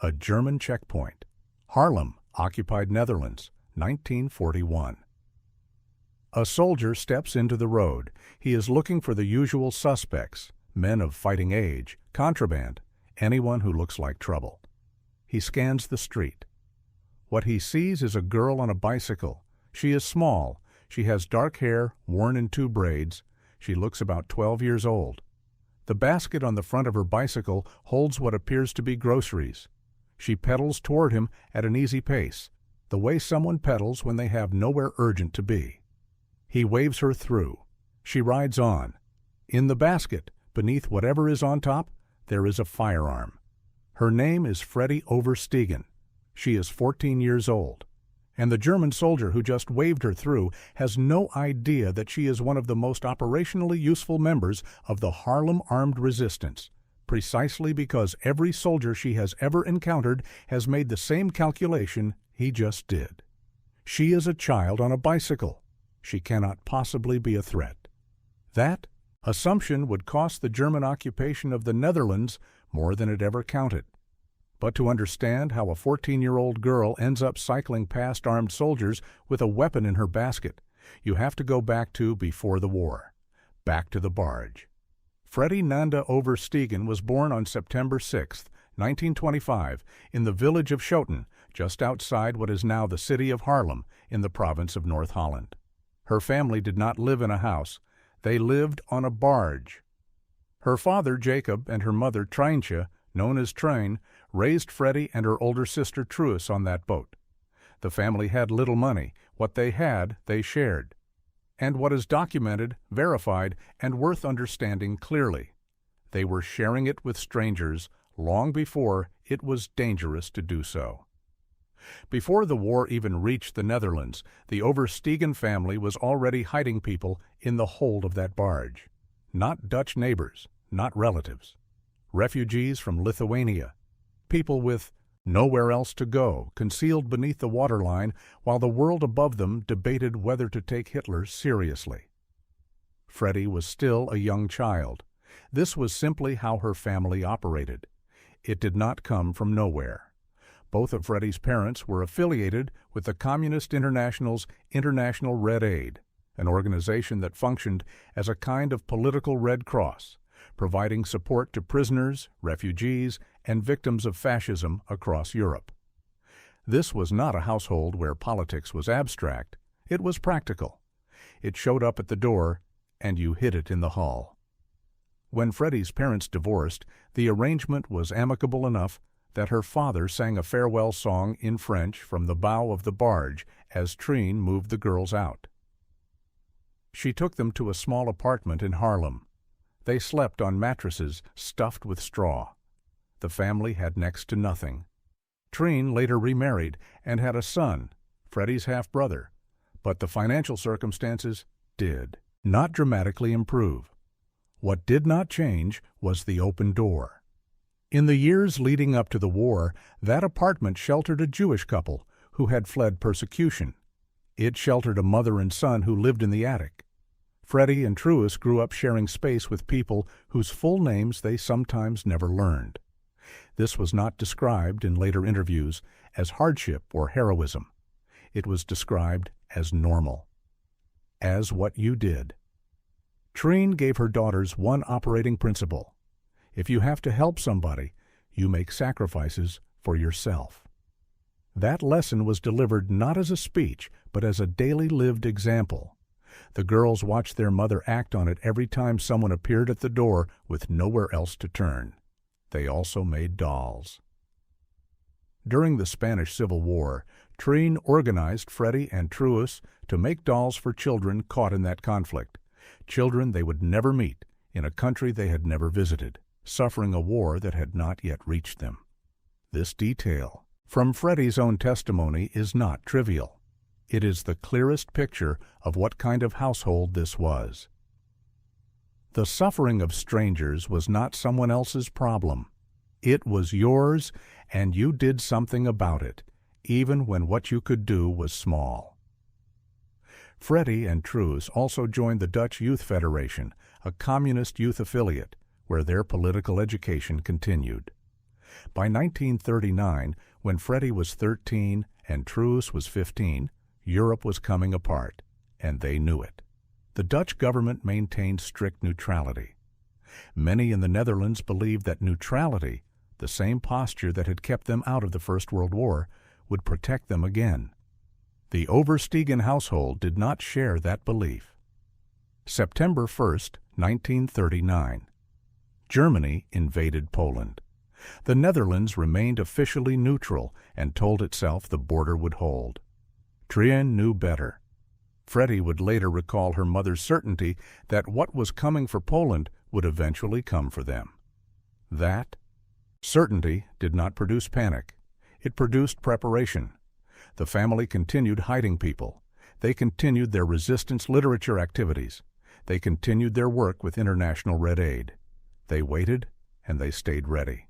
A German checkpoint. Haarlem, occupied Netherlands, 1941. A soldier steps into the road. He is looking for the usual suspects, men of fighting age, contraband, anyone who looks like trouble. He scans the street. What he sees is a girl on a bicycle. She is small. She has dark hair, worn in 2 braids. She looks about 12 years old. The basket on the front of her bicycle holds what appears to be groceries. She pedals toward him at an easy pace, the way someone pedals when they have nowhere urgent to be. He waves her through. She rides on. In the basket, beneath whatever is on top, there is a firearm. Her name is Freddie Oversteegen. She is 14 years old. And the German soldier who just waved her through has no idea that she is one of the most operationally useful members of the Haarlem Armed Resistance, precisely because every soldier she has ever encountered has made the same calculation he just did. She is a child on a bicycle. She cannot possibly be a threat. That assumption would cost the German occupation of the Netherlands more than it ever counted. But to understand how a 14-year-old girl ends up cycling past armed soldiers with a weapon in her basket, you have to go back to before the war, back to the barge. Freddie Nanda Oversteegen was born on September 6, 1925, in the village of Schoten, just outside what is now the city of Haarlem in the province of North Holland. Her family did not live in a house. They lived on a barge. Her father, Jacob, and her mother, Treintje, known as Train, raised Freddie and her older sister Truus on that boat. The family had little money. What they had, they shared. And what is documented, verified, and worth understanding clearly, they were sharing it with strangers long before it was dangerous to do so. Before the war even reached the Netherlands, the Oversteegen family was already hiding people in the hold of that barge. Not Dutch neighbors, not relatives. Refugees from Lithuania. People with nowhere else to go, concealed beneath the waterline while the world above them debated whether to take Hitler seriously. Freddie was still a young child. This was simply how her family operated. It did not come from nowhere. Both of Freddie's parents were affiliated with the Communist International's International Red Aid, an organization that functioned as a kind of political Red Cross, providing support to prisoners, refugees, and victims of fascism across Europe. This was not a household where politics was abstract. It was practical. It showed up at the door, and you hid it in the hall. When Freddie's parents divorced, the arrangement was amicable enough that her father sang a farewell song in French from the bow of the barge as Trine moved the girls out. She took them to a small apartment in Haarlem. They slept on mattresses stuffed with straw. The family had next to nothing. Trine later remarried and had a son, Freddie's half-brother, but the financial circumstances did not dramatically improve. What did not change was the open door. In the years leading up to the war, that apartment sheltered a Jewish couple who had fled persecution. It sheltered a mother and son who lived in the attic. Freddie and Truus grew up sharing space with people whose full names they sometimes never learned. This was not described in later interviews as hardship or heroism. It was described as normal, as what you did. Trine gave her daughters one operating principle. If you have to help somebody, you make sacrifices for yourself. That lesson was delivered not as a speech, but as a daily lived example. The girls watched their mother act on it every time someone appeared at the door with nowhere else to turn. They also made dolls. During the Spanish Civil War, Trine organized Freddie and Truus to make dolls for children caught in that conflict, children they would never meet in a country they had never visited, suffering a war that had not yet reached them. This detail, from Freddie's own testimony, is not trivial. It is the clearest picture of what kind of household this was. The suffering of strangers was not someone else's problem. It was yours, and you did something about it, even when what you could do was small. Freddie and Truus also joined the Dutch Youth Federation, a communist youth affiliate, where their political education continued. By 1939, when Freddie was 13 and Truus was 15, Europe was coming apart, and they knew it. The Dutch government maintained strict neutrality. Many in the Netherlands believed that neutrality, the same posture that had kept them out of the First World War, would protect them again. The Oversteegen household did not share that belief. September 1st, 1939. Germany invaded Poland. The Netherlands remained officially neutral and told itself the border would hold. Truus knew better. Freddie would later recall her mother's certainty that what was coming for Poland would eventually come for them. That certainty did not produce panic. It produced preparation. The family continued hiding people. They continued their resistance literature activities. They continued their work with International Red Aid. They waited, and they stayed ready.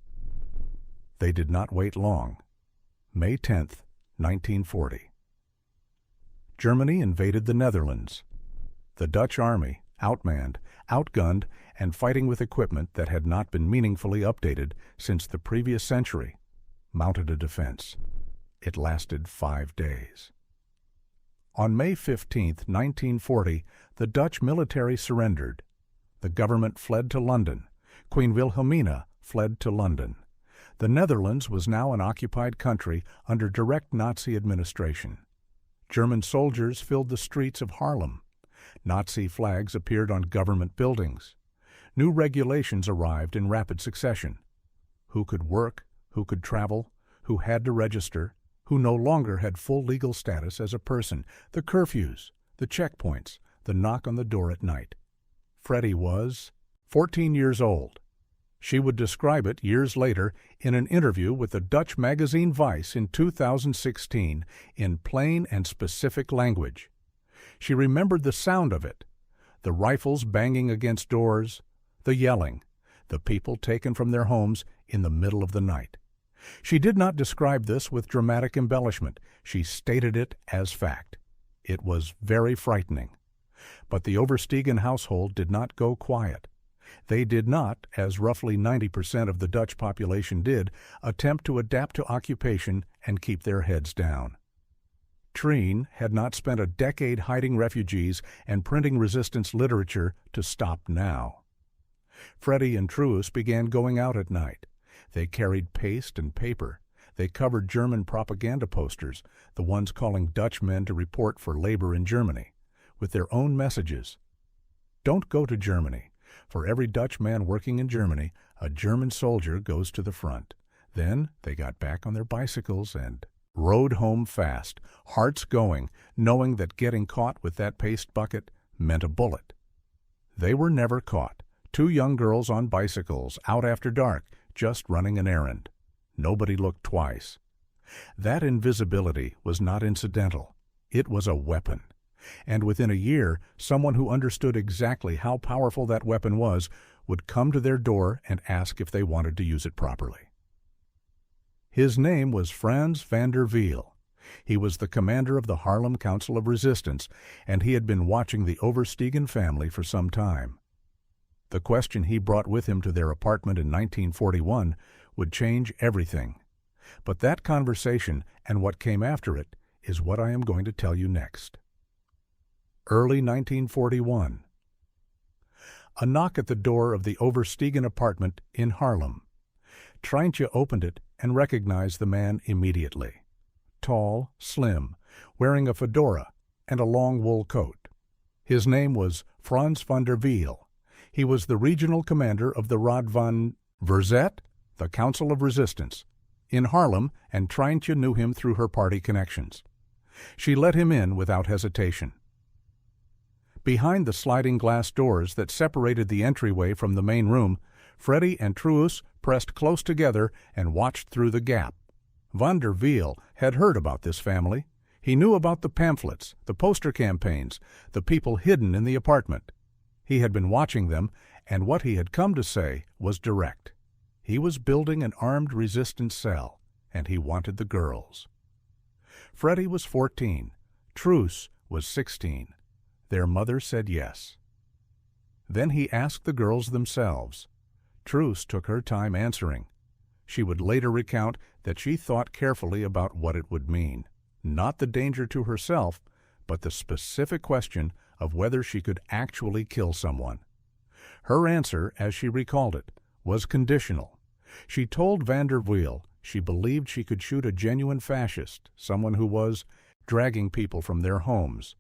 They did not wait long. May 10th, 1940. Germany invaded the Netherlands. The Dutch army, outmanned, outgunned, and fighting with equipment that had not been meaningfully updated since the previous century, mounted a defense. It lasted 5 days. On May 15, 1940, the Dutch military surrendered. The government fled to London. Queen Wilhelmina fled to London. The Netherlands was now an occupied country under direct Nazi administration. German soldiers filled the streets of Haarlem. Nazi flags appeared on government buildings. New regulations arrived in rapid succession. Who could work, who could travel, who had to register, who no longer had full legal status as a person, the curfews, the checkpoints, the knock on the door at night. Freddie was 14 years old. She would describe it years later in an interview with the Dutch magazine Vice in 2016 in plain and specific language. She remembered the sound of it, the rifles banging against doors, the yelling, the people taken from their homes in the middle of the night. She did not describe this with dramatic embellishment. She stated it as fact. It was very frightening. But the Oversteegen household did not go quiet. They did not, as roughly 90% of the Dutch population did, attempt to adapt to occupation and keep their heads down. Truus had not spent a decade hiding refugees and printing resistance literature to stop now. Freddie and Truus began going out at night. They carried paste and paper. They covered German propaganda posters, the ones calling Dutch men to report for labor in Germany, with their own messages. Don't go to Germany. For every Dutch man working in Germany, a German soldier goes to the front. Then they got back on their bicycles and rode home fast, hearts going, knowing that getting caught with that paste bucket meant a bullet. They were never caught. 2 young girls on bicycles, out after dark, just running an errand. Nobody looked twice. That invisibility was not incidental. It was a weapon. And within a year, someone who understood exactly how powerful that weapon was would come to their door and ask if they wanted to use it properly. His name was Frans van der Wiel. He was the commander of the Haarlem Council of Resistance, and he had been watching the Oversteegen family for some time. The question he brought with him to their apartment in 1941 would change everything. But that conversation and what came after it is what I am going to tell you next. Early 1941. A knock at the door of the Oversteegen apartment in Haarlem. Treintje opened it and recognized the man immediately. Tall, slim, wearing a fedora and a long wool coat. His name was Frans van der Wiel. He was the regional commander of the Raad van Verzet, the Council of Resistance, in Haarlem, and Treintje knew him through her party connections. She let him in without hesitation. Behind the sliding glass doors that separated the entryway from the main room, Freddie and Truus pressed close together and watched through the gap. Van der Wiel had heard about this family. He knew about the pamphlets, the poster campaigns, the people hidden in the apartment. He had been watching them, and what he had come to say was direct. He was building an armed resistance cell, and he wanted the girls. Freddie was 14. Truus was 16. Their mother said yes. Then he asked the girls themselves. Truus took her time answering. She would later recount that she thought carefully about what it would mean, not the danger to herself, but the specific question of whether she could actually kill someone. Her answer, as she recalled it, was conditional. She told van der Wiel she believed she could shoot a genuine fascist, someone who was dragging people from their homes,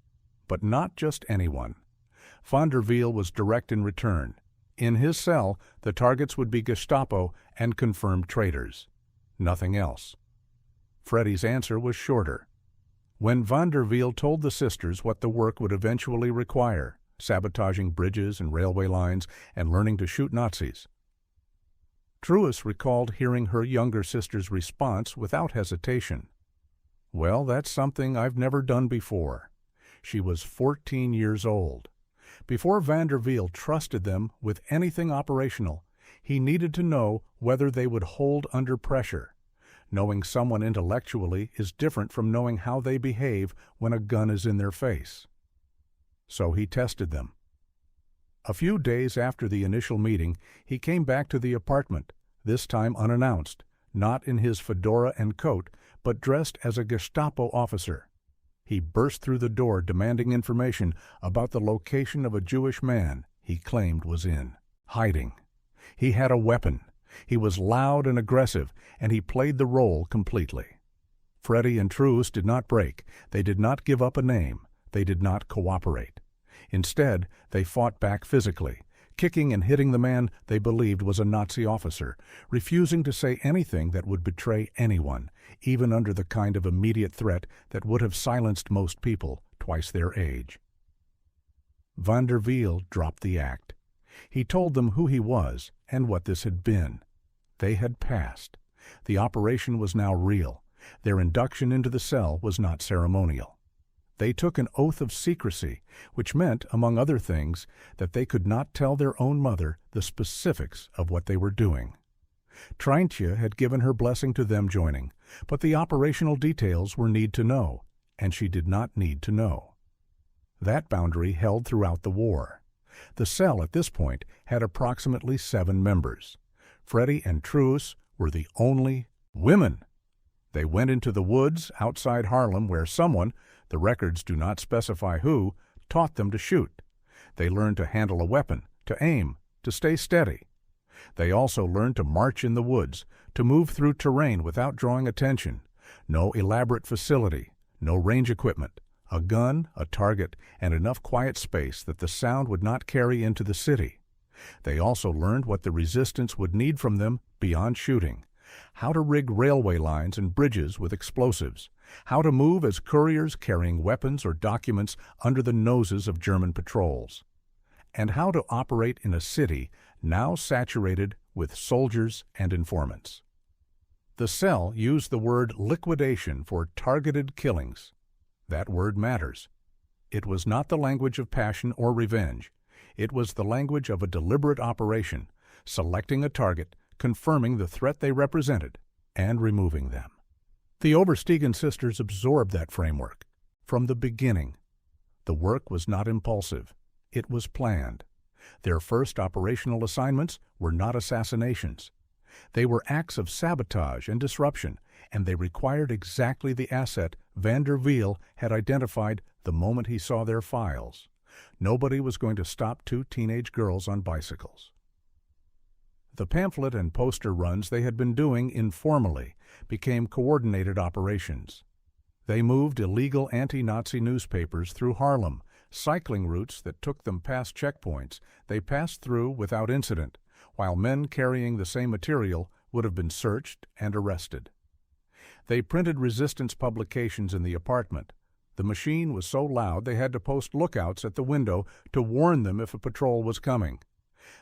but not just anyone. Van der Wiel was direct in return. In his cell, the targets would be Gestapo and confirmed traitors. Nothing else. Freddie's answer was shorter. When van der Wiel told the sisters what the work would eventually require, sabotaging bridges and railway lines and learning to shoot Nazis, Truus recalled hearing her younger sister's response without hesitation. "Well, that's something I've never done before." She was 14 years old. Before van der Wiel trusted them with anything operational, he needed to know whether they would hold under pressure. Knowing someone intellectually is different from knowing how they behave when a gun is in their face. So he tested them. A few days after the initial meeting, he came back to the apartment, this time unannounced, not in his fedora and coat, but dressed as a Gestapo officer. He burst through the door demanding information about the location of a Jewish man he claimed was in hiding. He had a weapon. He was loud and aggressive, and he played the role completely. Freddie and Truus did not break. They did not give up a name. They did not cooperate. Instead, they fought back physically, kicking and hitting the man they believed was a Nazi officer, refusing to say anything that would betray anyone, even under the kind of immediate threat that would have silenced most people twice their age. Van der Wiel dropped the act. He told them who he was and what this had been. They had passed. The operation was now real. Their induction into the cell was not ceremonial. They took an oath of secrecy, which meant, among other things, that they could not tell their own mother the specifics of what they were doing. Treintje had given her blessing to them joining, but the operational details were need to know, and she did not need to know. That boundary held throughout the war. The cell at this point had approximately 7 members. Freddie and Truus were the only women. They went into the woods outside Haarlem where someone, the records do not specify who, taught them to shoot. They learned to handle a weapon, to aim, to stay steady. They also learned to march in the woods, to move through terrain without drawing attention. No elaborate facility, no range equipment, a gun, a target, and enough quiet space that the sound would not carry into the city. They also learned what the resistance would need from them beyond shooting. How to rig railway lines and bridges with explosives, how to move as couriers carrying weapons or documents under the noses of German patrols, and how to operate in a city now saturated with soldiers and informants. The cell used the word liquidation for targeted killings. That word matters. It was not the language of passion or revenge. It was the language of a deliberate operation, selecting a target, confirming the threat they represented, and removing them. The Oversteegen sisters absorbed that framework. From the beginning, the work was not impulsive. It was planned. Their first operational assignments were not assassinations. They were acts of sabotage and disruption, and they required exactly the asset van der Wiel had identified the moment he saw their files. Nobody was going to stop 2 teenage girls on bicycles. The pamphlet and poster runs they had been doing informally became coordinated operations. They moved illegal anti-Nazi newspapers through Haarlem, cycling routes that took them past checkpoints they passed through without incident, while men carrying the same material would have been searched and arrested. They printed resistance publications in the apartment. The machine was so loud they had to post lookouts at the window to warn them if a patrol was coming.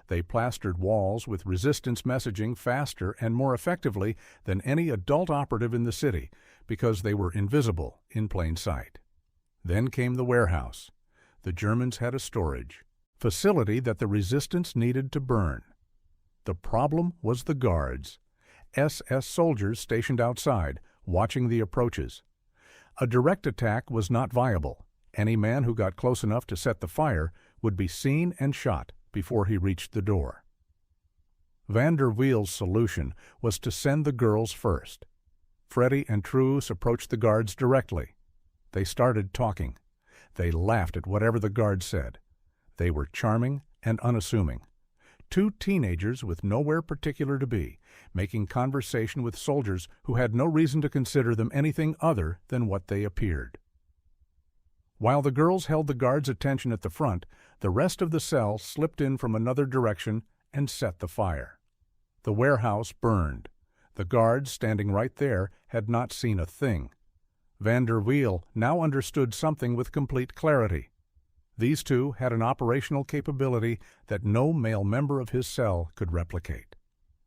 They plastered walls with resistance messaging faster and more effectively than any adult operative in the city because they were invisible in plain sight. Then came the warehouse. The Germans had a storage facility that the resistance needed to burn. The problem was the guards, SS soldiers stationed outside, watching the approaches. A direct attack was not viable. Any man who got close enough to set the fire would be seen and shot before he reached the door. Van der Wiel's solution was to send the girls first. Freddie and Truus approached the guards directly. They started talking. They laughed at whatever the guards said. They were charming and unassuming. Two teenagers with nowhere particular to be, making conversation with soldiers who had no reason to consider them anything other than what they appeared. While the girls held the guards' attention at the front, the rest of the cell slipped in from another direction and set the fire. The warehouse burned. The guards, standing right there, had not seen a thing. Van der Wiel now understood something with complete clarity. These two had an operational capability that no male member of his cell could replicate.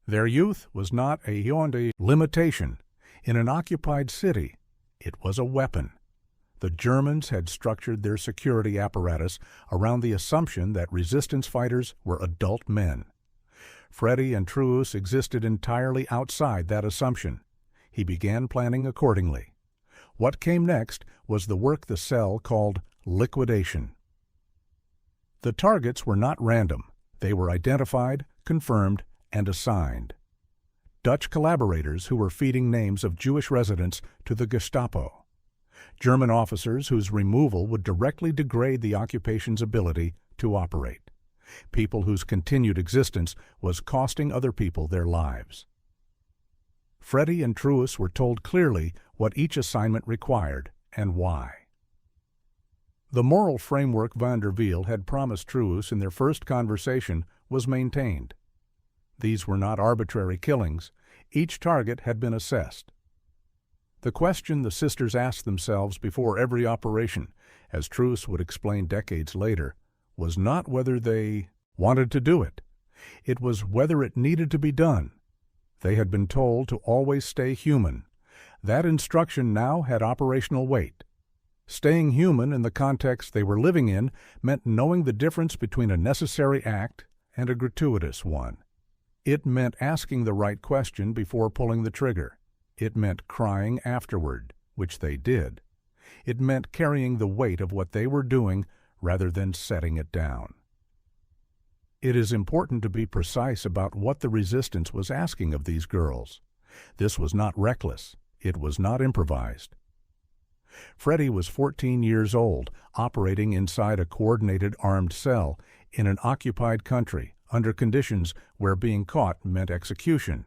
Their youth was not a Hyundai limitation. In an occupied city, it was a weapon. The Germans had structured their security apparatus around the assumption that resistance fighters were adult men. Freddie and Truus existed entirely outside that assumption. He began planning accordingly. What came next was the work the cell called liquidation. The targets were not random. They were identified, confirmed, and assigned. Dutch collaborators who were feeding names of Jewish residents to the Gestapo. German officers whose removal would directly degrade the occupation's ability to operate. People whose continued existence was costing other people their lives. Freddie and Truus were told clearly what each assignment required and why. The moral framework Van der Wiel had promised Truus in their first conversation was maintained. These were not arbitrary killings. Each target had been assessed. The question the sisters asked themselves before every operation, as Truus would explain decades later, was not whether they wanted to do it. It was whether it needed to be done. They had been told to always stay human. That instruction now had operational weight. Staying human in the context they were living in meant knowing the difference between a necessary act and a gratuitous one. It meant asking the right question before pulling the trigger. It meant crying afterward, which they did. It meant carrying the weight of what they were doing rather than setting it down. It is important to be precise about what the resistance was asking of these girls. This was not reckless. It was not improvised. Freddie was 14 years old, operating inside a coordinated armed cell in an occupied country under conditions where being caught meant execution.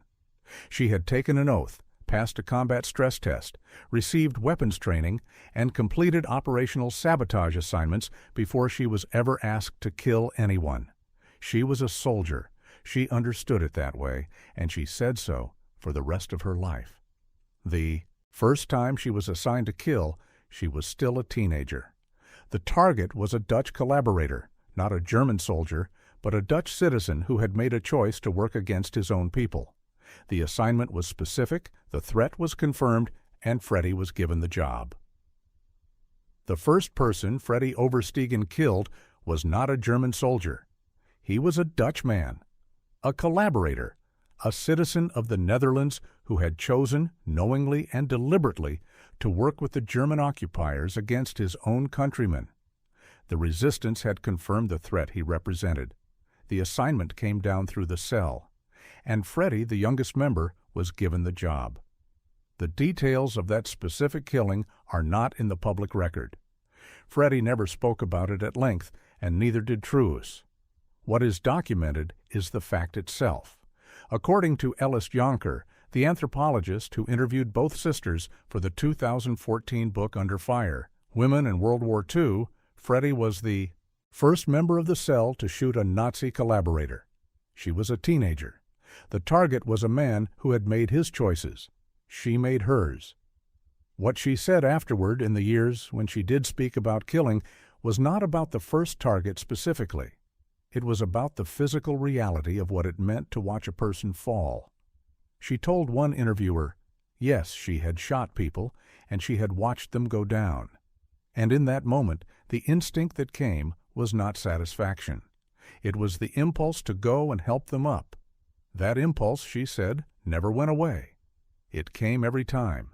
She had taken an oath, passed a combat stress test, received weapons training, and completed operational sabotage assignments before she was ever asked to kill anyone. She was a soldier. She understood it that way, and she said so for the rest of her life. The first time she was assigned to kill, she was still a teenager. The target was a Dutch collaborator, not a German soldier, but a Dutch citizen who had made a choice to work against his own people. The assignment was specific, the threat was confirmed, and Freddie was given the job. The first person Freddie Oversteegen killed was not a German soldier. He was a Dutch man, a collaborator, a citizen of the Netherlands who had chosen, knowingly and deliberately, to work with the German occupiers against his own countrymen. The resistance had confirmed the threat he represented. The assignment came down through the cell, and Freddie, the youngest member, was given the job. The details of that specific killing are not in the public record. Freddie never spoke about it at length, and neither did Truus. What is documented is the fact itself. According to Ellis Jonker, the anthropologist who interviewed both sisters for the 2014 book Under Fire, Women in World War II, Freddie was the first member of the cell to shoot a Nazi collaborator. She was a teenager. The target was a man who had made his choices. She made hers. What she said afterward, in the years when she did speak about killing, was not about the first target specifically. It was about the physical reality of what it meant to watch a person fall. She told one interviewer, yes, she had shot people, and she had watched them go down. And in that moment, the instinct that came was not satisfaction. It was the impulse to go and help them up. That impulse, she said, never went away. It came every time.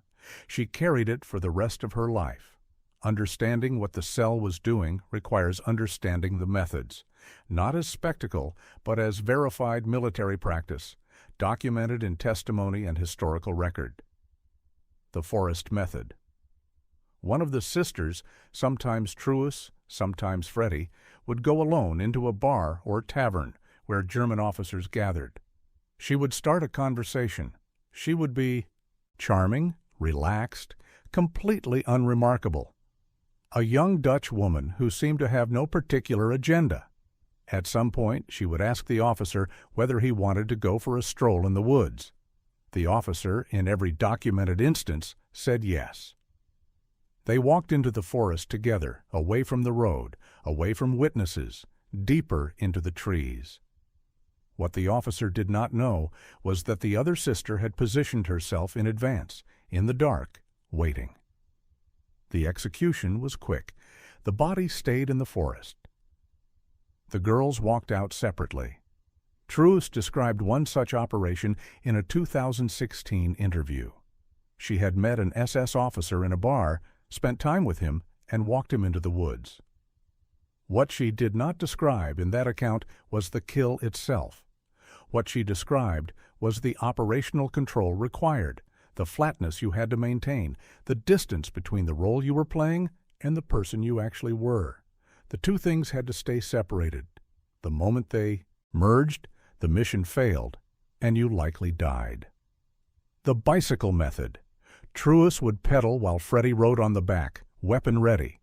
She carried it for the rest of her life. Understanding what the cell was doing requires understanding the methods, not as spectacle, but as verified military practice, documented in testimony and historical record. The forest method. One of the sisters, sometimes Truus, sometimes Freddie, would go alone into a bar or tavern where German officers gathered. She would start a conversation. She would be charming, relaxed, completely unremarkable. A young Dutch woman who seemed to have no particular agenda. At some point, she would ask the officer whether he wanted to go for a stroll in the woods. The officer, in every documented instance, said yes. They walked into the forest together, away from the road, away from witnesses, deeper into the trees. What the officer did not know was that the other sister had positioned herself in advance, in the dark, waiting. The execution was quick. The body stayed in the forest. The girls walked out separately. Truus described one such operation in a 2016 interview. She had met an SS officer in a bar, spent time with him, and walked him into the woods. What she did not describe in that account was the kill itself. What she described was the operational control required, the flatness you had to maintain, the distance between the role you were playing and the person you actually were. The two things had to stay separated. The moment they merged, the mission failed, and you likely died. The bicycle method. Truus would pedal while Freddie rode on the back, weapon ready.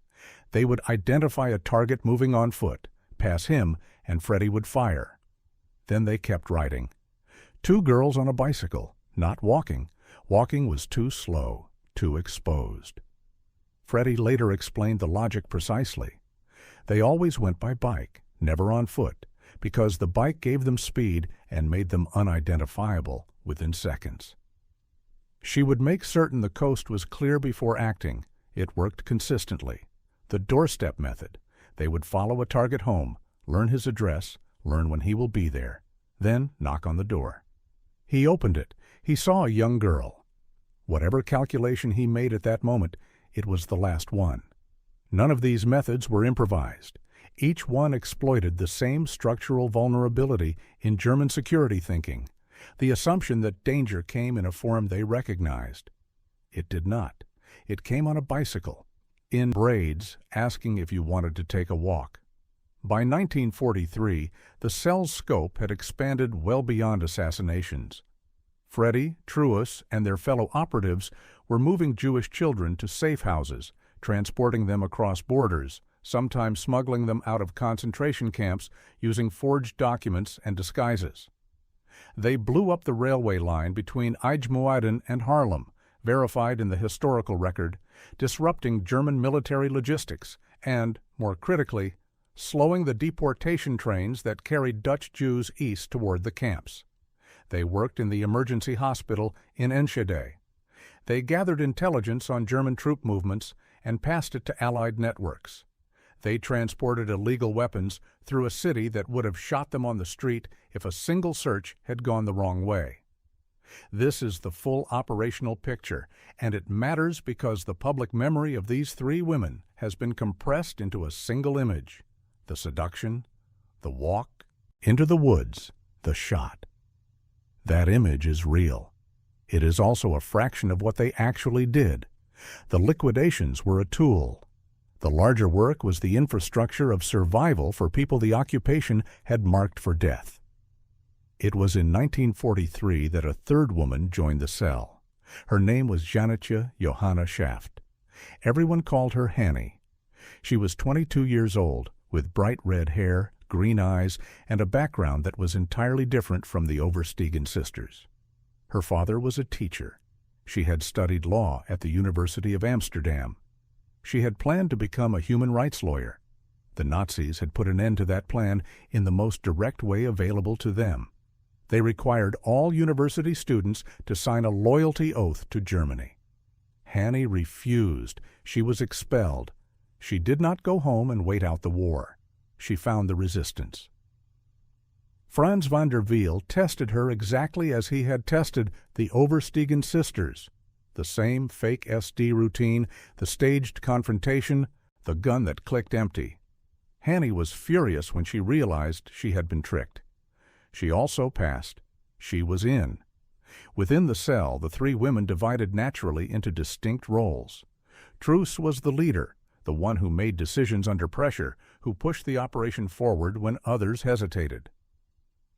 They would identify a target moving on foot, pass him, and Freddie would fire. Then they kept riding. Two girls on a bicycle, not walking. Walking was too slow, too exposed. Freddie later explained the logic precisely. They always went by bike, never on foot, because the bike gave them speed and made them unidentifiable within seconds. She would make certain the coast was clear before acting. It worked consistently. The doorstep method. They would follow a target home, learn his address, learn when he will be there, then knock on the door. He opened it. He saw a young girl. Whatever calculation he made at that moment, it was the last one. None of these methods were improvised. Each one exploited the same structural vulnerability in German security thinking, the assumption that danger came in a form they recognized. It did not. It came on a bicycle, in braids, asking if you wanted to take a walk. By 1943, the cell's scope had expanded well beyond assassinations. Freddie, Truus, and their fellow operatives were moving Jewish children to safe houses, transporting them across borders, sometimes smuggling them out of concentration camps using forged documents and disguises. They blew up the railway line between IJmuiden and Haarlem, verified in the historical record, disrupting German military logistics and, more critically, slowing the deportation trains that carried Dutch Jews east toward the camps. They worked in the emergency hospital in Enschede. They gathered intelligence on German troop movements and passed it to Allied networks. They transported illegal weapons through a city that would have shot them on the street if a single search had gone the wrong way. This is the full operational picture, and it matters because the public memory of these three women has been compressed into a single image: the seduction, the walk, into the woods, the shot. That image is real. It is also a fraction of what they actually did. The liquidations were a tool. The larger work was the infrastructure of survival for people the occupation had marked for death. It was in 1943 that a third woman joined the cell. Her name was Janetje Johanna Schaft. Everyone called her Hannie. She was 22 years old, with bright red hair, green eyes, and a background that was entirely different from the Oversteegen sisters. Her father was a teacher. She had studied law at the University of Amsterdam. She had planned to become a human rights lawyer. The Nazis had put an end to that plan in the most direct way available to them. They required all university students to sign a loyalty oath to Germany. Hannie refused. She was expelled. She did not go home and wait out the war. She found the resistance. Franz van der Wiel tested her exactly as he had tested the Oversteegen sisters. The same fake SD routine, the staged confrontation, the gun that clicked empty. Hannie was furious when she realized she had been tricked. She also passed. She was in. Within the cell, the three women divided naturally into distinct roles. Truus was the leader, the one who made decisions under pressure, who pushed the operation forward when others hesitated.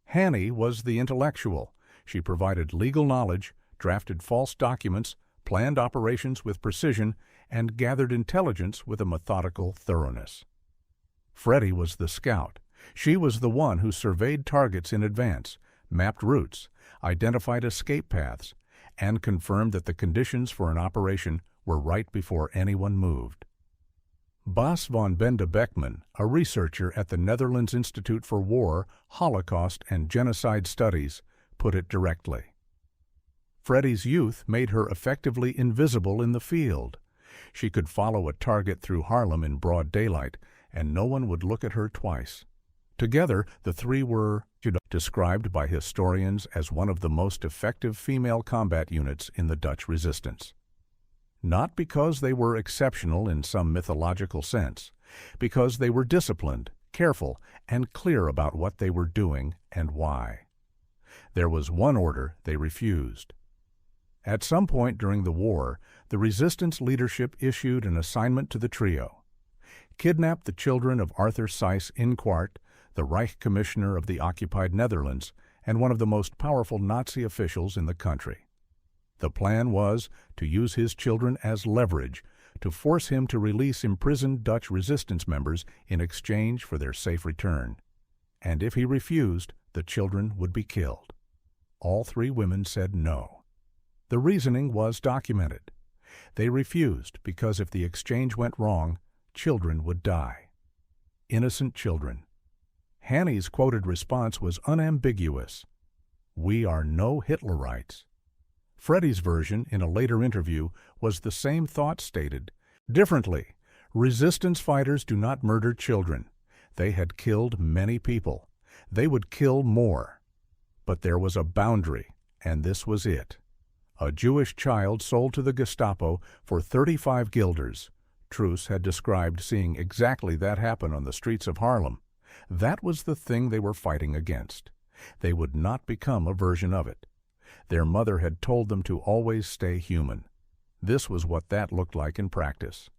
Hannie was the intellectual. She provided legal knowledge, drafted false documents, planned operations with precision, and gathered intelligence with a methodical thoroughness. Freddie was the scout. She was the one who surveyed targets in advance, mapped routes, identified escape paths, and confirmed that the conditions for an operation were right before anyone moved. Bas van Bende Beckman, a researcher at the Netherlands Institute for War, Holocaust, and Genocide Studies, put it directly. Freddie's youth made her effectively invisible in the field. She could follow a target through Harlem in broad daylight, and no one would look at her twice. Together, the three were described by historians as one of the most effective female combat units in the Dutch resistance. Not because they were exceptional in some mythological sense, because they were disciplined, careful, and clear about what they were doing and why. There was one order they refused. At some point during the war, the resistance leadership issued an assignment to the trio. Kidnap the children of Arthur Seyss-Inquart, the Reich Commissioner of the occupied Netherlands and one of the most powerful Nazi officials in the country. The plan was to use his children as leverage to force him to release imprisoned Dutch resistance members in exchange for their safe return. And if he refused, the children would be killed. All three women said no. The reasoning was documented. They refused because if the exchange went wrong, children would die. Innocent children. Hannie's quoted response was unambiguous. "We are no Hitlerites." Freddie's version, in a later interview, was the same thought stated. Differently, resistance fighters do not murder children. They had killed many people. They would kill more. But there was a boundary, and this was it. A Jewish child sold to the Gestapo for 35 guilders. Truus had described seeing exactly that happen on the streets of Harlem. That was the thing they were fighting against. They would not become a version of it. Their mother had told them to always stay human. This was what that looked like in practice.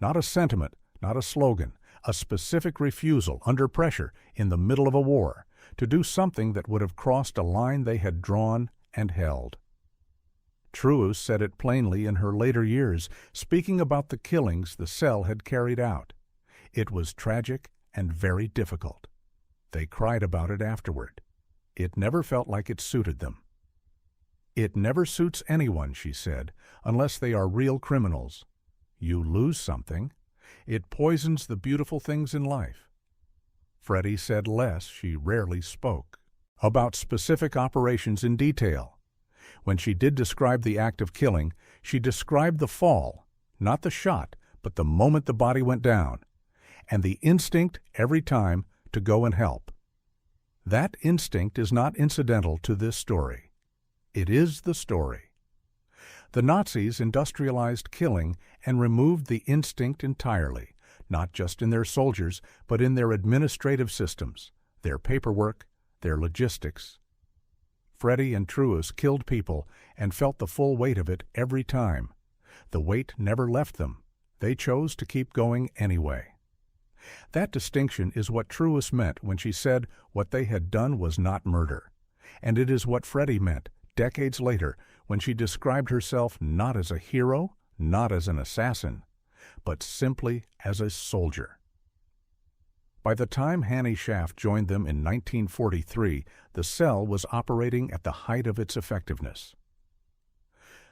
Not a sentiment, not a slogan, a specific refusal under pressure in the middle of a war to do something that would have crossed a line they had drawn and held. Truus said it plainly in her later years, speaking about the killings the cell had carried out. It was tragic and very difficult. They cried about it afterward. It never felt like it suited them. "It never suits anyone," she said, "unless they are real criminals. You lose something. It poisons the beautiful things in life." Freddie said less, she rarely spoke, about specific operations in detail. When she did describe the act of killing, she described the fall, not the shot, but the moment the body went down, and the instinct every time to go and help. That instinct is not incidental to this story. It is the story. The Nazis industrialized killing and removed the instinct entirely, not just in their soldiers, but in their administrative systems, their paperwork, their logistics. Freddie and Truus killed people and felt the full weight of it every time. The weight never left them. They chose to keep going anyway. That distinction is what Truus meant when she said what they had done was not murder. And it is what Freddie meant decades later when she described herself not as a hero, not as an assassin, but simply as a soldier. By the time Hannie Schaft joined them in 1943, the cell was operating at the height of its effectiveness.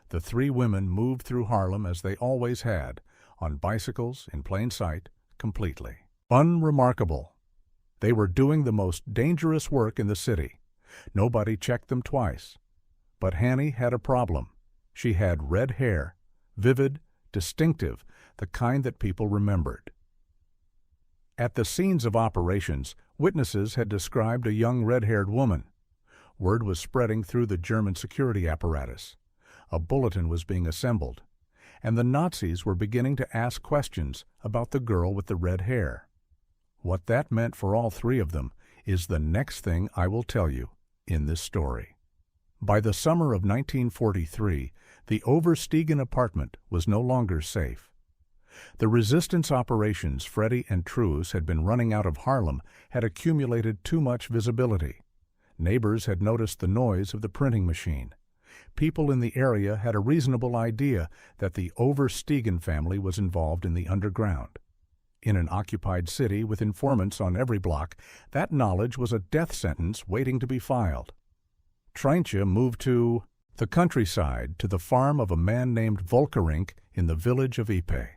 The three women moved through Harlem as they always had, on bicycles, in plain sight, completely. Unremarkable. They were doing the most dangerous work in the city. Nobody checked them twice. But Hannie had a problem. She had red hair, vivid, distinctive, the kind that people remembered. At the scenes of operations, witnesses had described a young red-haired woman. Word was spreading through the German security apparatus. A bulletin was being assembled, and the Nazis were beginning to ask questions about the girl with the red hair. What that meant for all three of them is the next thing I will tell you in this story. By the summer of 1943, the Oversteegen apartment was no longer safe. The resistance operations Freddie and Truus had been running out of Harlem had accumulated too much visibility. Neighbors had noticed the noise of the printing machine. People in the area had a reasonable idea that the Oversteegen family was involved in the underground. In an occupied city with informants on every block, that knowledge was a death sentence waiting to be filed. Treintje moved to the countryside, to the farm of a man named Volkerink in the village of Ypres.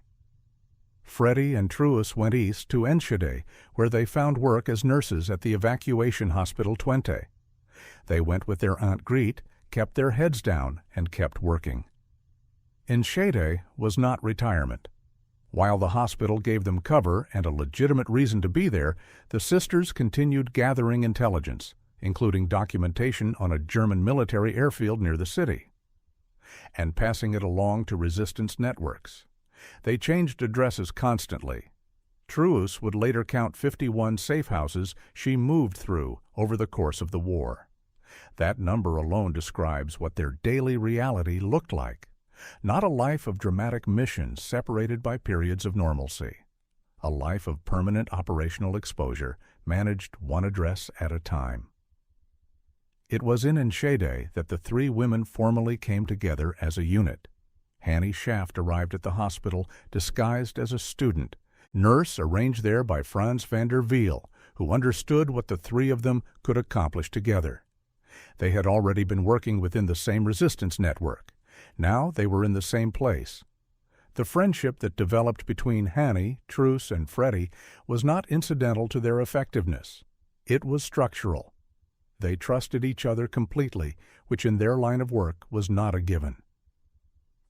Freddie and Truus went east to Enschede, where they found work as nurses at the evacuation hospital Twente. They went with their Aunt Griet, kept their heads down, and kept working. Enschede was not retirement. While the hospital gave them cover and a legitimate reason to be there, the sisters continued gathering intelligence, including documentation on a German military airfield near the city, and passing it along to resistance networks. They changed addresses constantly. Truus would later count 51 safe houses she moved through over the course of the war. That number alone describes what their daily reality looked like. Not a life of dramatic missions separated by periods of normalcy. A life of permanent operational exposure, managed one address at a time. It was in Enschede that the three women formally came together as a unit. Hannie Schaft arrived at the hospital disguised as a student, nurse arranged there by Franz van der Wiel, who understood what the three of them could accomplish together. They had already been working within the same resistance network. Now they were in the same place. The friendship that developed between Hannie, Truus, and Freddie was not incidental to their effectiveness. It was structural. They trusted each other completely, which in their line of work was not a given.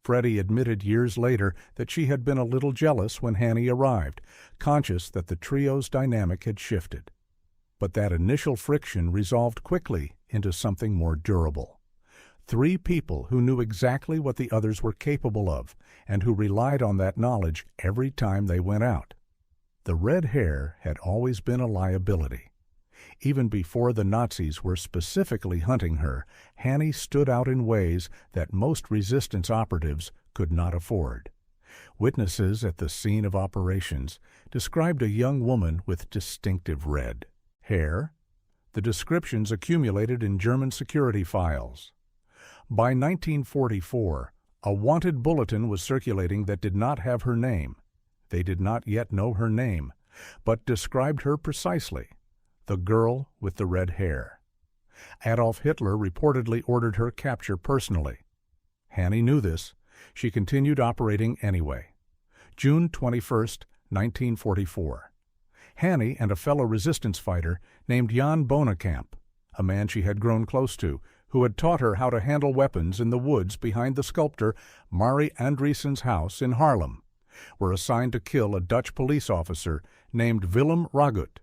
Freddie admitted years later that she had been a little jealous when Hannie arrived, conscious that the trio's dynamic had shifted. But that initial friction resolved quickly into something more durable. Three people who knew exactly what the others were capable of, and who relied on that knowledge every time they went out. The red hair had always been a liability. Even before the Nazis were specifically hunting her, Hannie stood out in ways that most resistance operatives could not afford. Witnesses at the scene of operations described a young woman with distinctive red hair. The descriptions accumulated in German security files. By 1944, a wanted bulletin was circulating that did not have her name. They did not yet know her name, but described her precisely. The girl with the red hair. Adolf Hitler reportedly ordered her capture personally. Hannie knew this. She continued operating anyway. June 21, 1944. Hannie and a fellow resistance fighter named Jan Bonenkamp, a man she had grown close to, who had taught her how to handle weapons in the woods behind the sculptor Mari Andreessen's house in Haarlem, were assigned to kill a Dutch police officer named Willem Ragut.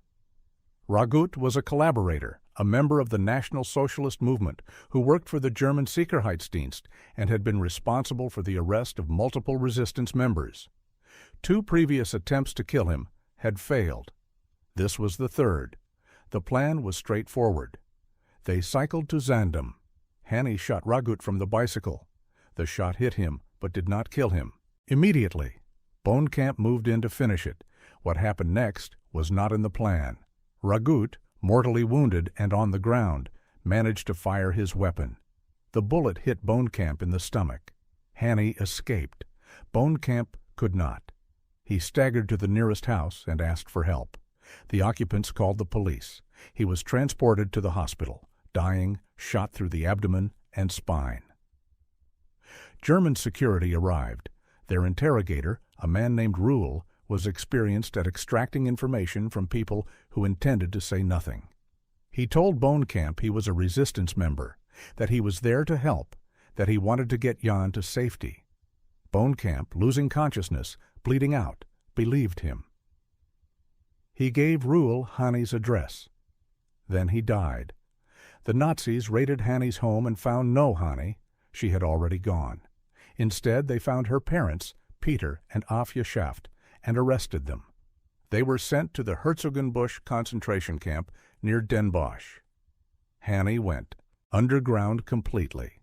Ragut was a collaborator, a member of the National Socialist movement, who worked for the German Sicherheitsdienst and had been responsible for the arrest of multiple resistance members. 2 previous attempts to kill him had failed. This was the third. The plan was straightforward. They cycled to Zaandam. Hannie shot Ragut from the bicycle. The shot hit him, but did not kill him. Immediately, Bonenkamp moved in to finish it. What happened next was not in the plan. Ragut, mortally wounded and on the ground, managed to fire his weapon. The bullet hit Bonenkamp in the stomach. Hannie escaped. Bonenkamp could not. He staggered to the nearest house and asked for help. The occupants called the police. He was transported to the hospital, dying, shot through the abdomen and spine. German security arrived. Their interrogator, a man named Rühl, was experienced at extracting information from people who intended to say nothing. He told Bonenkamp he was a resistance member, that he was there to help, that he wanted to get Jan to safety. Bonenkamp, losing consciousness, bleeding out, believed him. He gave Rühl Hannie's address. Then he died. The Nazis raided Hannie's home and found no Hannie. She had already gone. Instead, they found her parents, Peter and Afje Schaft, and arrested them. They were sent to the Herzogenbusch concentration camp near Den Bosch. Hannie went. underground completely.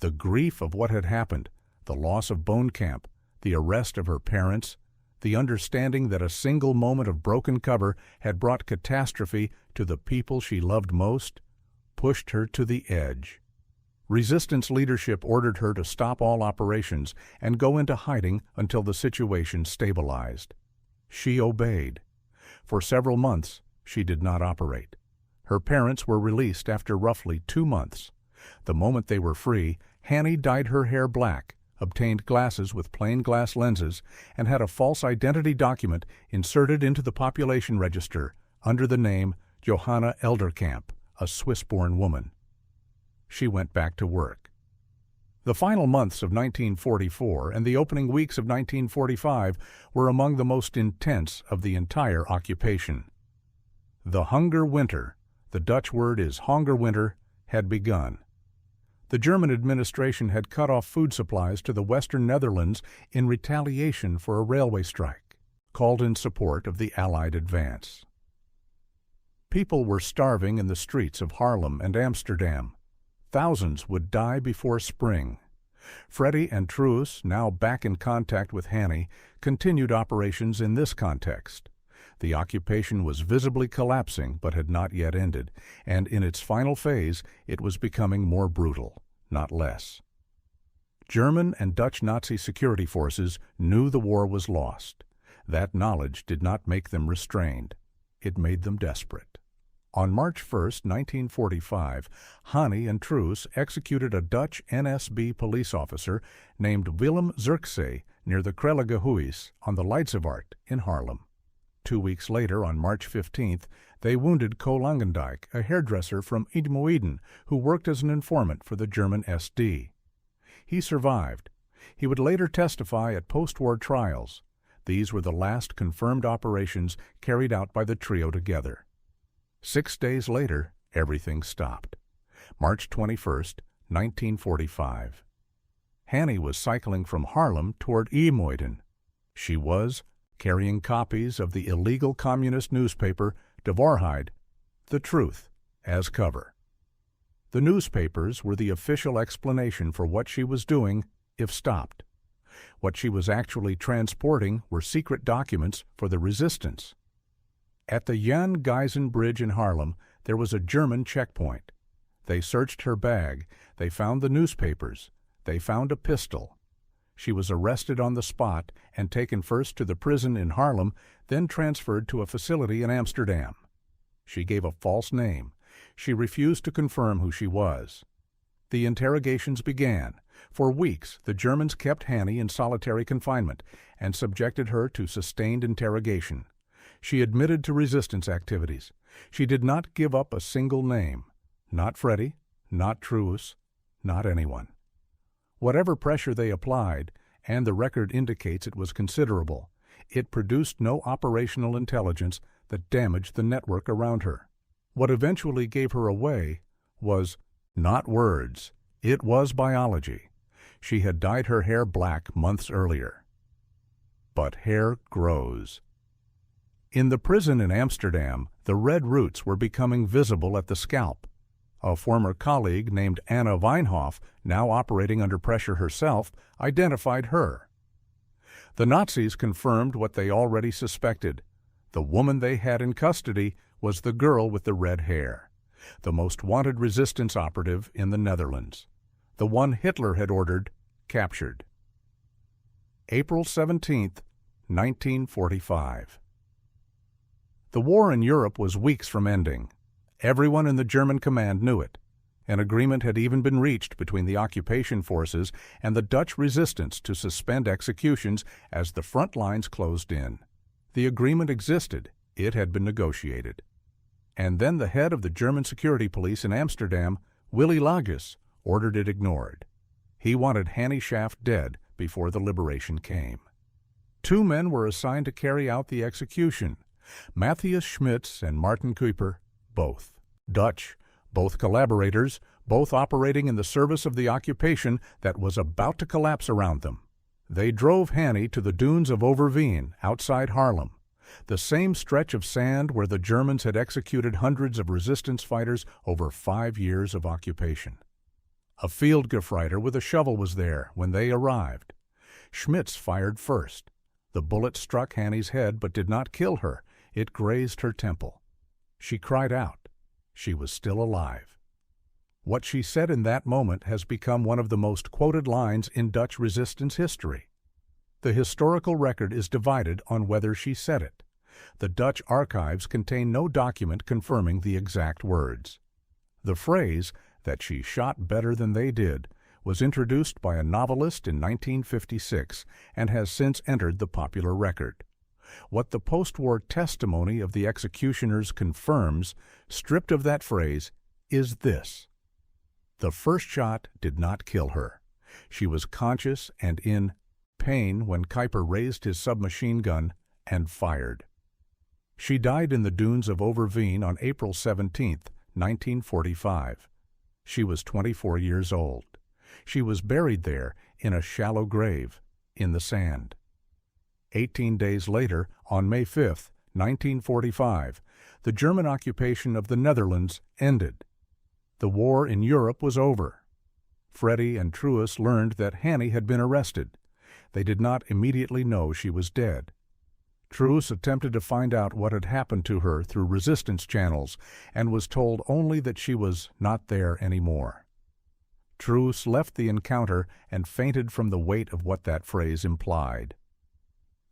The grief of what had happened, the loss of Bonekamp, the arrest of her parents, the understanding that a single moment of broken cover had brought catastrophe to the people she loved most, pushed her to the edge. Resistance leadership ordered her to stop all operations and go into hiding until the situation stabilized. She obeyed. For several months, she did not operate. Her parents were released after roughly 2 months. The moment they were free, Hannie dyed her hair black, obtained glasses with plain glass lenses, and had a false identity document inserted into the population register under the name Johanna Elderkamp, a Swiss-born woman. She went back to work. The final months of 1944 and the opening weeks of 1945 were among the most intense of the entire occupation. The hunger winter, the Dutch word is hongerwinter, had begun. The German administration had cut off food supplies to the Western Netherlands in retaliation for a railway strike, called in support of the Allied advance. People were starving in the streets of Haarlem and Amsterdam. Thousands would die before spring. Freddie and Truus, now back in contact with Hannie, continued operations in this context. The occupation was visibly collapsing but had not yet ended, and in its final phase it was becoming more brutal, not less. German and Dutch Nazi security forces knew the war was lost. That knowledge did not make them restrained. It made them desperate. On March 1, 1945, Hannie and Truus executed a Dutch NSB police officer named Willem Zirkzee near the Krelligehuis on the Leidsevaart in Haarlem. 2 weeks later, on March 15th, they wounded Co Langendijk, a hairdresser from Idmoeden who worked as an informant for the German SD. He survived. He would later testify at post-war trials. These were the last confirmed operations carried out by the trio together. 6 days later, everything stopped. March 21st, 1945. Hannie was cycling from Haarlem toward Idmoeden. She was carrying copies of the illegal communist newspaper De Waarheid, The Truth, as cover. The newspapers were the official explanation for what she was doing if stopped. What she was actually transporting were secret documents for the resistance. At the Jan Gijzen Bridge in Haarlem, there was a German checkpoint. They searched her bag. They found the newspapers. They found a pistol. She was arrested on the spot and taken first to the prison in Haarlem, then transferred to a facility in Amsterdam. She gave a false name. She refused to confirm who she was. The interrogations began. For weeks, the Germans kept Hannie in solitary confinement and subjected her to sustained interrogation. She admitted to resistance activities. She did not give up a single name. Not Freddie, not Truus, not anyone. Whatever pressure they applied, and the record indicates it was considerable, it produced no operational intelligence that damaged the network around her. What eventually gave her away was not words. It was biology. She had dyed her hair black months earlier. But hair grows. In the prison in Amsterdam, the red roots were becoming visible at the scalp. A former colleague named Anna Weinhoff, now operating under pressure herself, identified her. The Nazis confirmed what they already suspected. The woman they had in custody was the girl with the red hair, the most wanted resistance operative in the Netherlands, the one Hitler had ordered captured. April 17, 1945. The war in Europe was weeks from ending. Everyone in the German command knew it. An agreement had even been reached between the occupation forces and the Dutch resistance to suspend executions as the front lines closed in. The agreement existed. It had been negotiated. And then the head of the German security police in Amsterdam, Willy Lages, ordered it ignored. He wanted Hannie Schaft dead before the liberation came. 2 men were assigned to carry out the execution, Matthias Schmitz and Martin Kuiper, both Dutch, both collaborators, both operating in the service of the occupation that was about to collapse around them. They drove Hannie to the dunes of Overveen outside Haarlem. The same stretch of sand where the Germans had executed hundreds of resistance fighters over 5 years of occupation. A field Gefreiter with a shovel was there when they arrived. Schmitz fired first. The bullet struck Hannie's head but did not kill her. It grazed her temple. She cried out. She was still alive. What she said in that moment has become one of the most quoted lines in Dutch resistance history. The historical record is divided on whether she said it. The Dutch archives contain no document confirming the exact words. The phrase, that she shot better than they did, was introduced by a novelist in 1956 and has since entered the popular record. What the post-war testimony of the executioners confirms, stripped of that phrase, is this. The first shot did not kill her. She was conscious and in pain when Kuiper raised his submachine gun and fired. She died in the dunes of Overveen on April 17, 1945. She was 24 years old. She was buried there in a shallow grave in the sand. 18 days later, on May 5, 1945, the German occupation of the Netherlands ended. The war in Europe was over. Freddie and Truus learned that Hannie had been arrested. They did not immediately know she was dead. Truus attempted to find out what had happened to her through resistance channels and was told only that she was not there anymore. Truus left the encounter and fainted from the weight of what that phrase implied.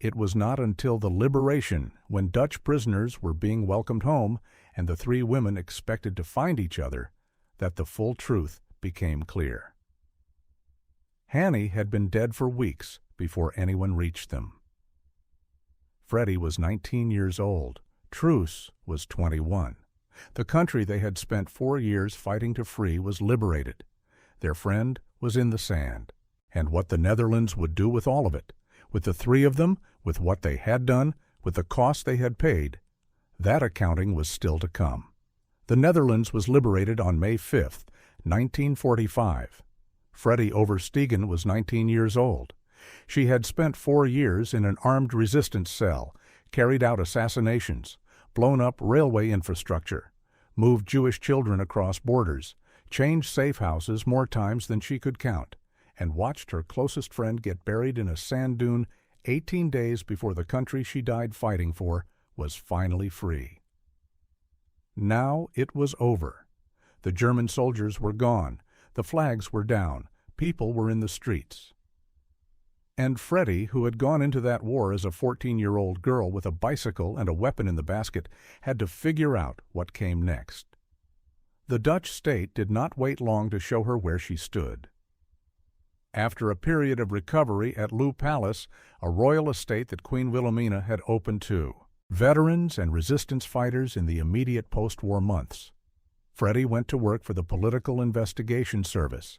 It was not until the liberation, when Dutch prisoners were being welcomed home and the three women expected to find each other, that the full truth became clear. Hannie had been dead for weeks before anyone reached them. Freddie was 19 years old. Truus was 21. The country they had spent 4 years fighting to free was liberated. Their friend was in the sand. And what the Netherlands would do with all of it, with the three of them, with what they had done, with the cost they had paid, that accounting was still to come. The Netherlands was liberated on May 5, 1945. Freddie Oversteegen was 19 years old. She had spent 4 years in an armed resistance cell, carried out assassinations, blown up railway infrastructure, moved Jewish children across borders, changed safe houses more times than she could count, and watched her closest friend get buried in a sand dune 18 days before the country she died fighting for was finally free. Now it was over. The German soldiers were gone. The flags were down. People were in the streets. And Freddie, who had gone into that war as a 14-year-old girl with a bicycle and a weapon in the basket, had to figure out what came next. The Dutch state did not wait long to show her where she stood. After a period of recovery at Loo Palace, a royal estate that Queen Wilhelmina had opened to veterans and resistance fighters in the immediate post-war months. Freddie went to work for the Political Investigation Service.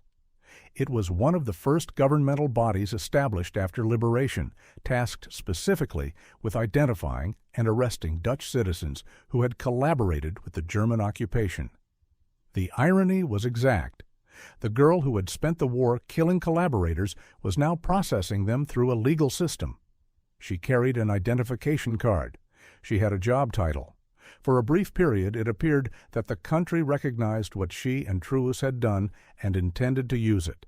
It was one of the first governmental bodies established after liberation, tasked specifically with identifying and arresting Dutch citizens who had collaborated with the German occupation. The irony was exact. The girl who had spent the war killing collaborators was now processing them through a legal system. She carried an identification card. She had a job title. For a brief period, it appeared that the country recognized what she and Truus had done and intended to use it.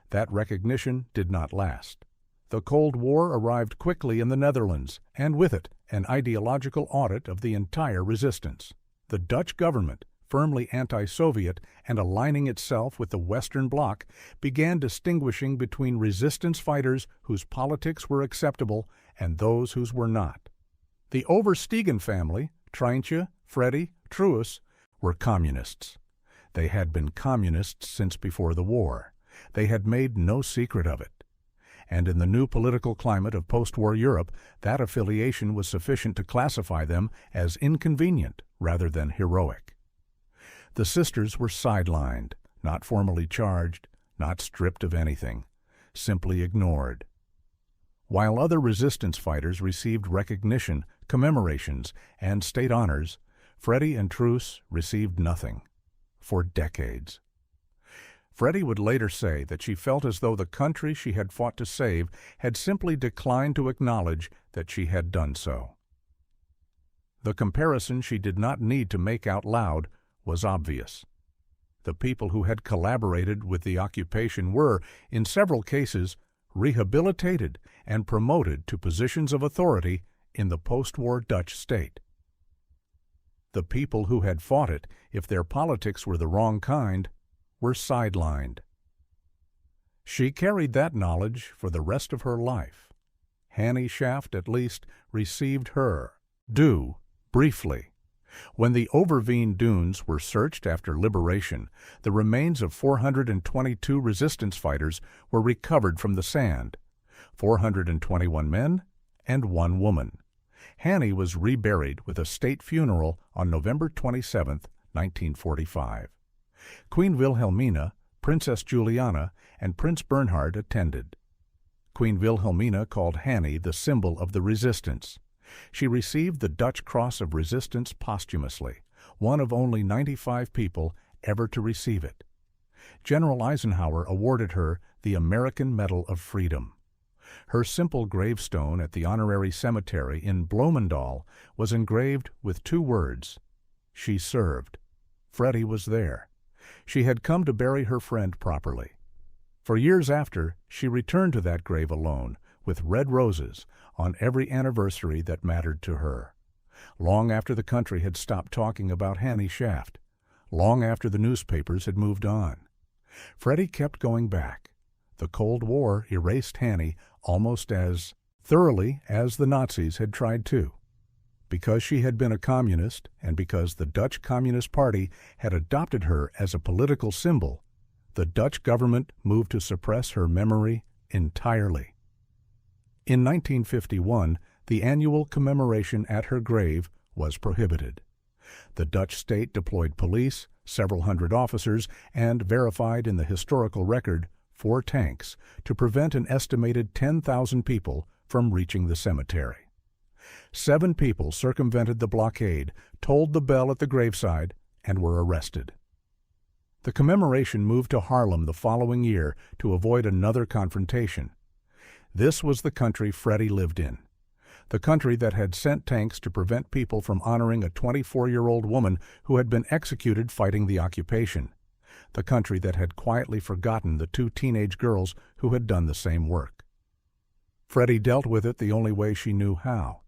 That recognition did not last. The Cold War arrived quickly in the Netherlands, and with it, an ideological audit of the entire resistance. The Dutch government, firmly anti-Soviet and aligning itself with the Western Bloc, began distinguishing between resistance fighters whose politics were acceptable and those whose were not. The Oversteegen family, Treintje, Freddie, Truus, were communists. They had been communists since before the war. They had made no secret of it. And in the new political climate of post-war Europe, that affiliation was sufficient to classify them as inconvenient rather than heroic. The sisters were sidelined, not formally charged, not stripped of anything, simply ignored. While other resistance fighters received recognition, commemorations, and state honors, Freddie and Truus received nothing for decades. Freddie would later say that she felt as though the country she had fought to save had simply declined to acknowledge that she had done so. The comparison she did not need to make out loud was obvious. The people who had collaborated with the occupation were, in several cases, rehabilitated and promoted to positions of authority in the post-war Dutch state. The people who had fought it, if their politics were the wrong kind, were sidelined. She carried that knowledge for the rest of her life. Hannie Schaft, at least, received her due briefly. When the Overveen dunes were searched after liberation, the remains of 422 resistance fighters were recovered from the sand, 421 men and 1 woman. Hannie was reburied with a state funeral on November 27, 1945. Queen Wilhelmina, Princess Juliana, and Prince Bernhard attended. Queen Wilhelmina called Hannie the symbol of the resistance. She received the Dutch Cross of Resistance posthumously, one of only 95 people ever to receive it. General Eisenhower awarded her the American Medal of Freedom. Her simple gravestone at the honorary cemetery in Bloemendaal was engraved with 2 words: "She served." Freddie was there. She had come to bury her friend properly. For years after, she returned to that grave alone, with red roses, on every anniversary that mattered to her. Long after the country had stopped talking about Hannie Schaft, long after the newspapers had moved on. Freddie kept going back. The Cold War erased Hannie almost as thoroughly as the Nazis had tried to. Because she had been a communist, and because the Dutch Communist Party had adopted her as a political symbol, the Dutch government moved to suppress her memory entirely. In 1951, the annual commemoration at her grave was prohibited. The Dutch state deployed police, several hundred officers, and verified in the historical record 4 tanks to prevent an estimated 10,000 people from reaching the cemetery. 7 people circumvented the blockade, tolled the bell at the graveside, and were arrested. The commemoration moved to Haarlem the following year to avoid another confrontation. This was the country Freddie lived in, the country that had sent tanks to prevent people from honoring a 24-year-old woman who had been executed fighting the occupation, the country that had quietly forgotten the 2 teenage girls who had done the same work. Freddie dealt with it the only way she knew how.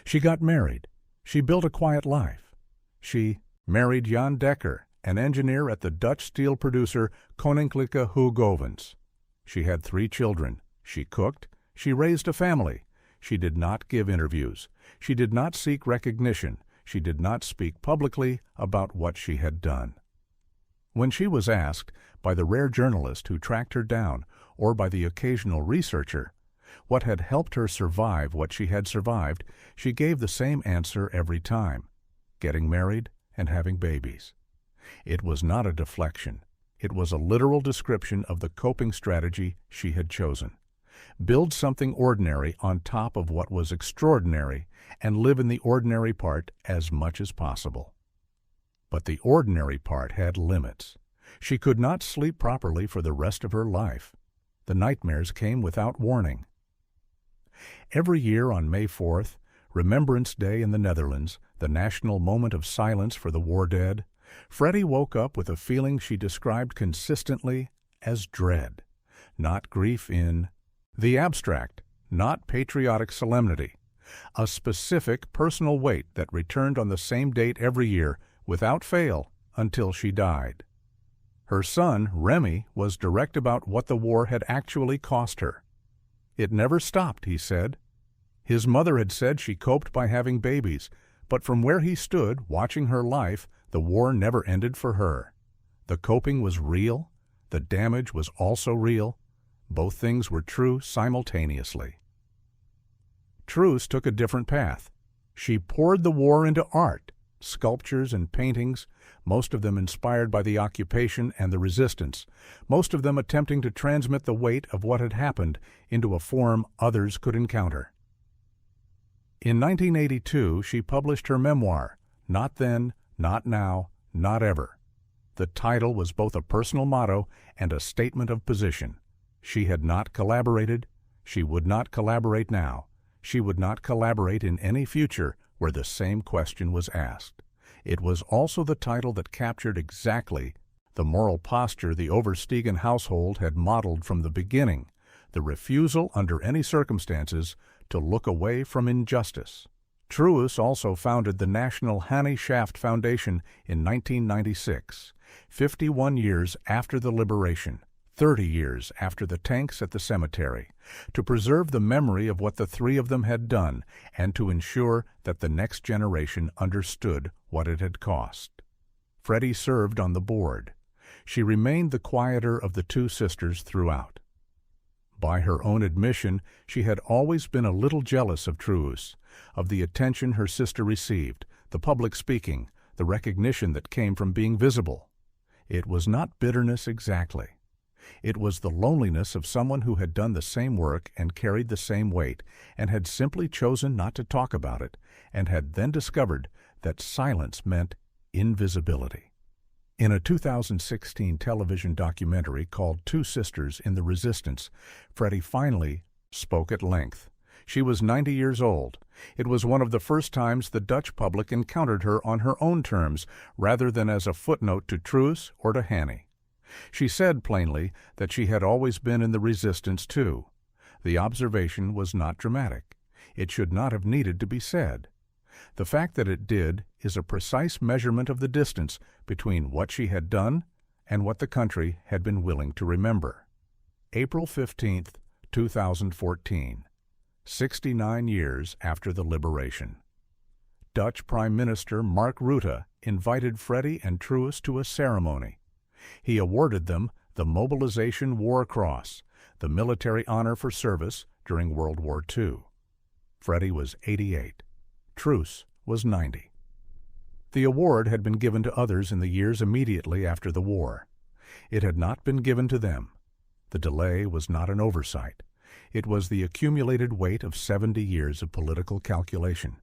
She got married. She built a quiet life. She married Jan Dekker, an engineer at the Dutch steel producer Koninklijke Hoogovens. She had 3 children. She cooked. She raised a family. She did not give interviews. She did not seek recognition. She did not speak publicly about what she had done. When she was asked, by the rare journalist who tracked her down, or by the occasional researcher, what had helped her survive what she had survived, she gave the same answer every time: getting married and having babies. It was not a deflection. It was a literal description of the coping strategy she had chosen. Build something ordinary on top of what was extraordinary and live in the ordinary part as much as possible. But the ordinary part had limits. She could not sleep properly for the rest of her life. The nightmares came without warning. Every year on May 4th, Remembrance Day in the Netherlands, the national moment of silence for the war dead, Freddie woke up with a feeling she described consistently as dread, not grief in the abstract, not patriotic solemnity, a specific personal weight that returned on the same date every year, without fail, until she died. Her son, Remy, was direct about what the war had actually cost her. It never stopped, he said. His mother had said she coped by having babies, but from where he stood, watching her life, the war never ended for her. The coping was real. The damage was also real. Both things were true simultaneously. Truus took a different path. She poured the war into art, sculptures and paintings, most of them inspired by the occupation and the resistance, most of them attempting to transmit the weight of what had happened into a form others could encounter. In 1982, she published her memoir, Not Then, Not Now, Not Ever. The title was both a personal motto and a statement of position. She had not collaborated. She would not collaborate now. She would not collaborate in any future where the same question was asked. It was also the title that captured exactly the moral posture the Oversteegen household had modeled from the beginning, the refusal under any circumstances to look away from injustice. Truus also founded the National Hannie Schaft Foundation in 1996, 51 years after the liberation, 30 years after the tanks at the cemetery, to preserve the memory of what the three of them had done and to ensure that the next generation understood what it had cost. Freddie served on the board. She remained the quieter of the two sisters throughout. By her own admission, she had always been a little jealous of Truus, of the attention her sister received, the public speaking, the recognition that came from being visible. It was not bitterness exactly. It was the loneliness of someone who had done the same work and carried the same weight, and had simply chosen not to talk about it, and had then discovered that silence meant invisibility. In a 2016 television documentary called Two Sisters in the Resistance, Freddie finally spoke at length. She was 90 years old. It was one of the first times the Dutch public encountered her on her own terms, rather than as a footnote to Truus or to Hannie. She said plainly that she had always been in the resistance too. The observation was not dramatic. It should not have needed to be said. The fact that it did is a precise measurement of the distance between what she had done and what the country had been willing to remember. April 15, 2014, 69 years after the liberation. Dutch Prime Minister Mark Rutte invited Freddie and Truus to a ceremony. He awarded them the Mobilization War Cross, the military honor for service during World War II. Freddie was 88. Truus was 90. The award had been given to others in the years immediately after the war. It had not been given to them. The delay was not an oversight. It was the accumulated weight of 70 years of political calculation.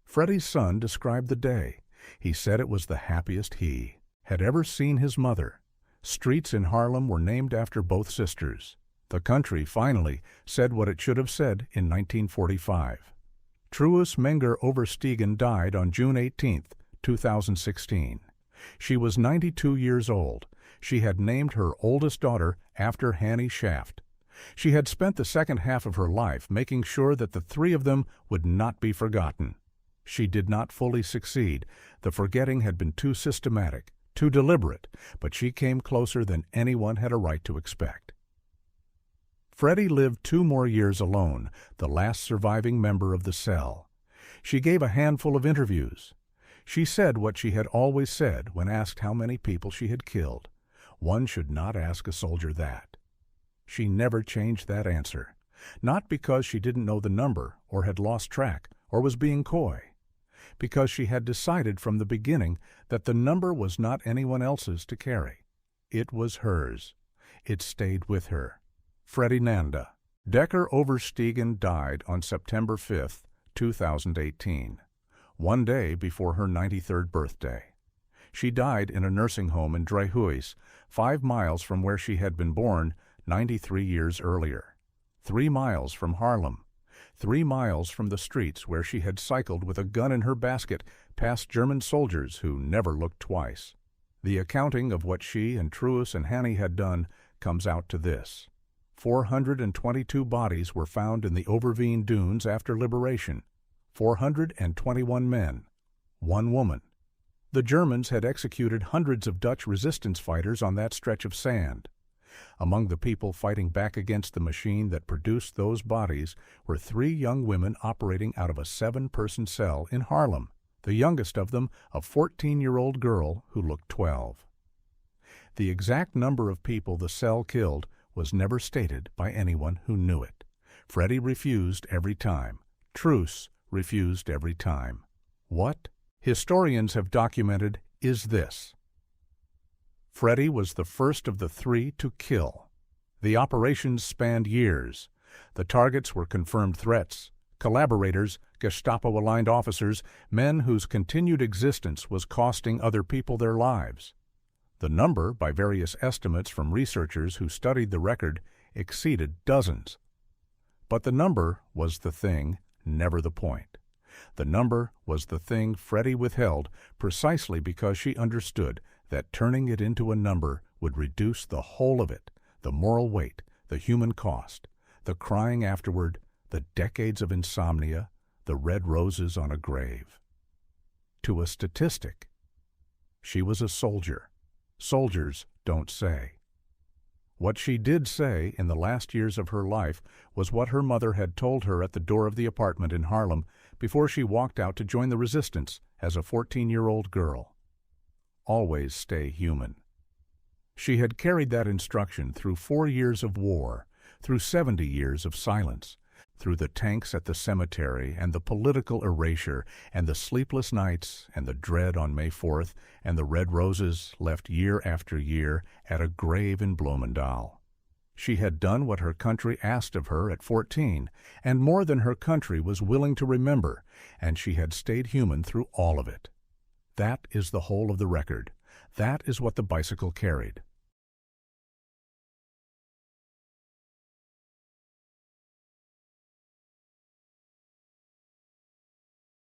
Freddie's son described the day. He said it was the happiest he had ever seen his mother. Streets in Haarlem were named after both sisters. The country finally said what it should have said in 1945. Truus Oversteegen died on June 18, 2016. She was 92 years old. She had named her oldest daughter after Hannie Schaft. She had spent the second half of her life making sure that the three of them would not be forgotten. She did not fully succeed. The forgetting had been too systematic, too deliberate, but she came closer than anyone had a right to expect. Freddie lived 2 more years alone, the last surviving member of the cell. She gave a handful of interviews. She said what she had always said when asked how many people she had killed. One should not ask a soldier that. She never changed that answer, not because she didn't know the number or had lost track or was being coy, because she had decided from the beginning that the number was not anyone else's to carry. It was hers. It stayed with her. Freddie Nanda. Decker Oversteegen died on September 5, 2018, one day before her 93rd birthday. She died in a nursing home in Truus, 5 miles from where she had been born 93 years earlier, 3 miles from Haarlem, 3 miles from the streets where she had cycled with a gun in her basket past German soldiers who never looked twice. The accounting of what she and Truus and Hannie had done comes out to this. 422 bodies were found in the Overveen dunes after liberation. 421 men, 1 woman. The Germans had executed hundreds of Dutch resistance fighters on that stretch of sand. Among the people fighting back against the machine that produced those bodies were 3 young women operating out of a 7-person cell in Haarlem, the youngest of them a 14-year-old girl who looked 12. The exact number of people the cell killed was never stated by anyone who knew it. Freddie refused every time. Truus refused every time. What historians have documented is this. Freddie was the first of the 3 to kill. The operations spanned years. The targets were confirmed threats, collaborators, Gestapo-aligned officers, men whose continued existence was costing other people their lives. The number, by various estimates from researchers who studied the record, exceeded dozens. But the number was the thing, never the point. The number was the thing Freddie withheld precisely because she understood that turning it into a number would reduce the whole of it, the moral weight, the human cost, the crying afterward, the decades of insomnia, the red roses on a grave. To a statistic. She was a soldier. Soldiers don't say. What she did say in the last years of her life was what her mother had told her at the door of the apartment in Harlem before she walked out to join the resistance as a 14-year-old girl. Always stay human. She had carried that instruction through 4 years of war, through 70 years of silence, through the tanks at the cemetery and the political erasure and the sleepless nights and the dread on May 4th and the red roses left year after year at a grave in Bloemendaal. She had done what her country asked of her at 14, and more than her country was willing to remember, and she had stayed human through all of it. That is the whole of the record. That is what the bicycle carried.